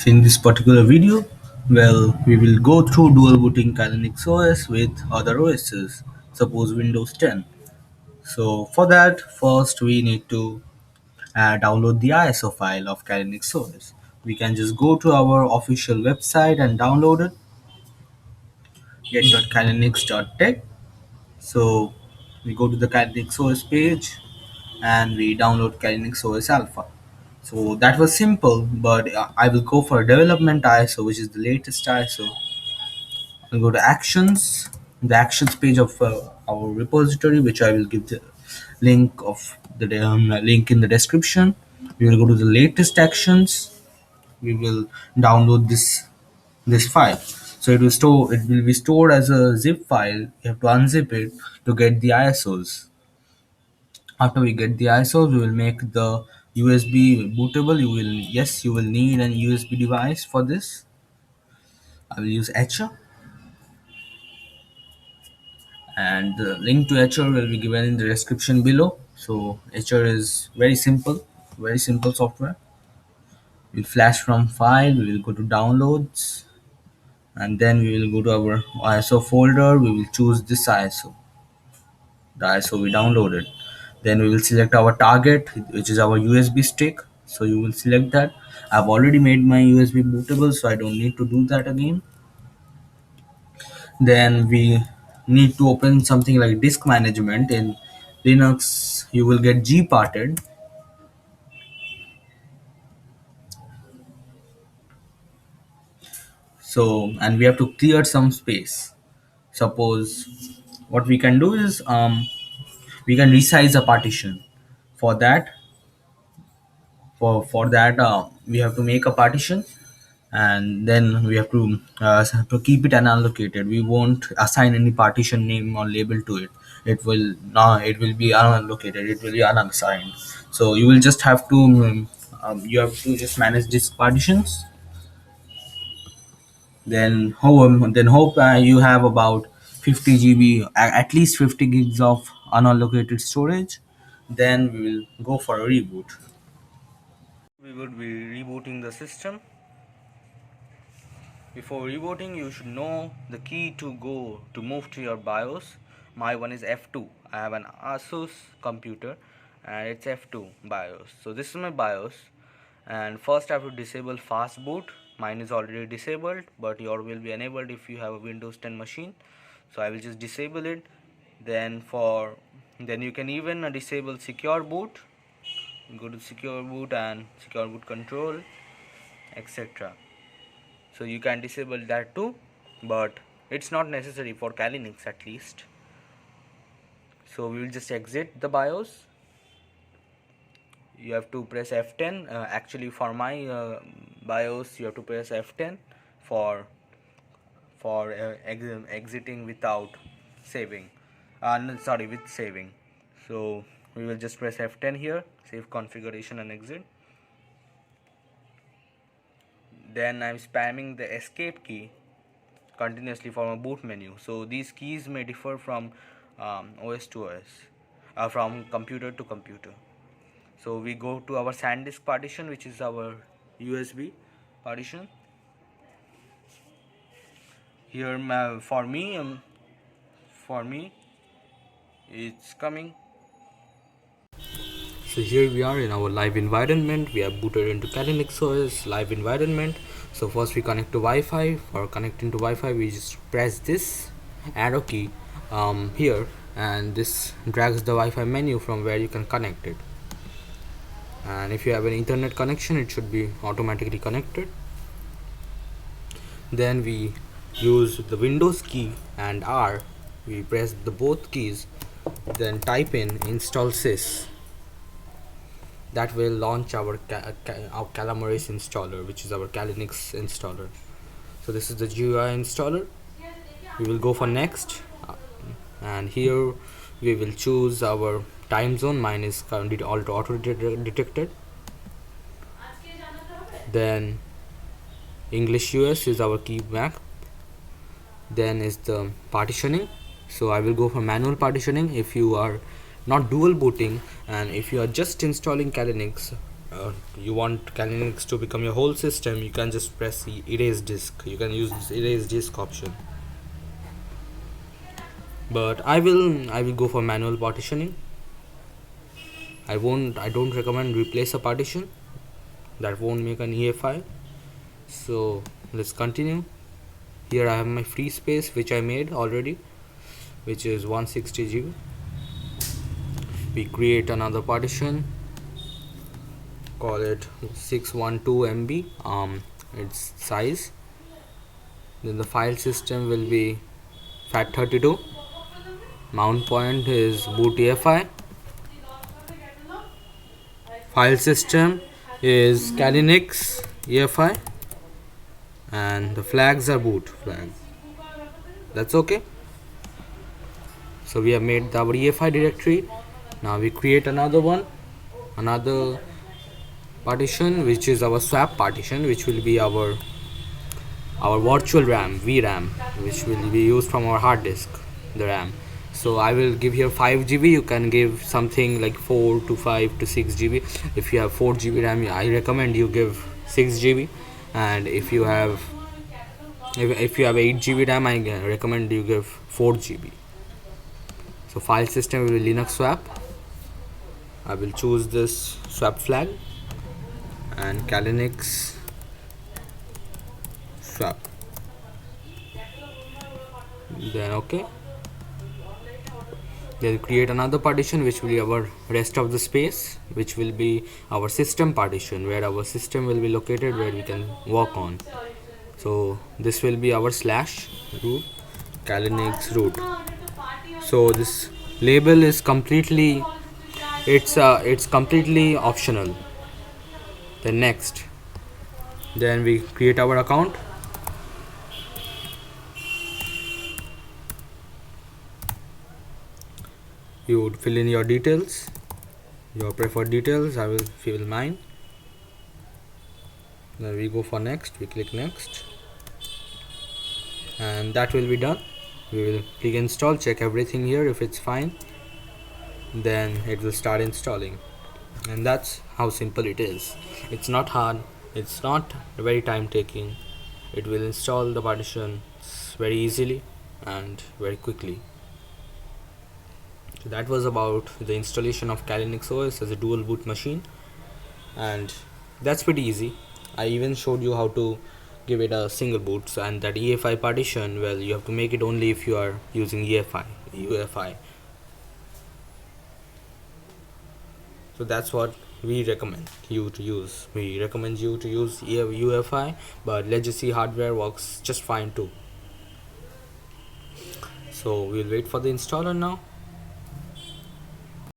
So in this particular video, well, we will go through dual booting Linux OS with other OSs, suppose Windows 10. So for that, first we need to download the ISO file of Linux OS. We can just go to our official website and download it, get.klinix.tech. So we go to the Linux OS page and we download Linux OS Alpha. So that was simple, but I will go for development ISO, which is the latest ISO. I'll go to actions, the actions page of our repository, which I will give the link in the description. We will go to the latest actions. We will download this file. So it will be stored as a zip file. You have to unzip it to get the ISOs. After we get the ISOs, we will make the USB bootable. You will need an USB device for this. I will use Etcher, and the link to Etcher will be given in the description below. So Etcher is very simple software. We'll flash from file, we will go to downloads, and then we will go to our ISO folder. We will choose this ISO, the ISO we downloaded. Then we will select our target, which is our USB stick. So you will select that. I've already made my USB bootable, so I don't need to do that again. Then we need to open something like disk management. In Linux you will get gparted. So, and we have to clear some space. Suppose what we can do is we can resize a partition. For that, we have to make a partition, and then we have to keep it unallocated. We won't assign any partition name or label to it. It will be unallocated, it will be unassigned. So you will just have to you have to just manage these partitions. Hope you have about 50 GB, at least 50 gigs of unallocated storage. Then we will go for a reboot. We would be rebooting the system. Before rebooting, you should know the key to move to your BIOS. My one is F2. I have an Asus computer and it's F2 BIOS. So this is my BIOS, and first I have to disable fast boot. Mine is already disabled, but yours will be enabled if you have a Windows 10 machine. So I will just disable it. Then you can even disable secure boot. Go to secure boot and secure boot control, etc. So you can disable that too, but it's not necessary for Kali Linux at least. So we will just exit the BIOS. You have to press F10. Actually, for my BIOS, you have to press F10 for exiting without saving. Sorry, with saving. So we will just press F10 here, save configuration and exit. Then I'm spamming the escape key continuously from a boot menu. So these keys may differ from OS to OS, from computer to computer. So we go to our SanDisk partition, which is our USB partition. Here for me it's coming. So here we are in our live environment. We have booted into Kali Linux OS live environment. So first we connect to Wi-Fi. For connecting to Wi-Fi, we just press this arrow key here, and this drags the Wi-Fi menu from where you can connect it. And if you have an Ethernet connection, it should be automatically connected. Then we use the Windows key and R. We press the both keys, then type in install sys. That will launch our Calamaris installer, which is our Kali Linux installer. So this is the GUI installer. We will go for next, and here we will choose our time zone. Mine is currently auto detected. Then English US is our key map. Then is the partitioning. So I will go for manual partitioning. If you are not dual booting and if you are just installing Kali Linux, you want Kali Linux to become your whole system, you can just press the erase disk. You can use this erase disk option. But I will go for manual partitioning. I don't recommend replace a partition. That won't make an EFI. So let's continue. Here I have my free space which I made already, which is 160 GB. We create another partition, call it 612 MB, its size. Then the file system will be FAT32. Mount point is boot EFI. File system is Kali Linux EFI, and the flags are boot flags. That's okay. So we have made our EFI directory. Now we create another one, another partition, which is our swap partition, which will be our virtual RAM, VRAM, which will be used from our hard disk, the RAM. So I will give here 5 GB. You can give something like 4 to 5 to 6 GB. If you have 4 GB RAM, I recommend you give 6 GB, and if you have 8 GB RAM, I recommend you give 4 GB. So file system will be Linux swap. I will choose this swap flag and Kali Linux swap. Then okay. Then create another partition which will be our rest of the space, which will be our system partition, where our system will be located, where we can work on. So this will be our slash root, Kali Linux root. So this label is completely it's completely optional. Then next, then we create our account. You would fill in your details, your preferred details. I will fill mine. Then we go for next. We click next, and that will be done. We will click install, check everything here. If it's fine, then it will start installing. And that's how simple it is. It's not hard, it's not very time taking. It will install the partitions very easily and very quickly. So that was about the installation of Kali Linux OS as a dual boot machine, and that's pretty easy. I even showed you how to give it a single boot, and that EFI partition, well, you have to make it only if you are using UEFI. So that's what we recommend you to use. We recommend you to use UEFI, but legacy hardware works just fine too. So we'll wait for the installer now.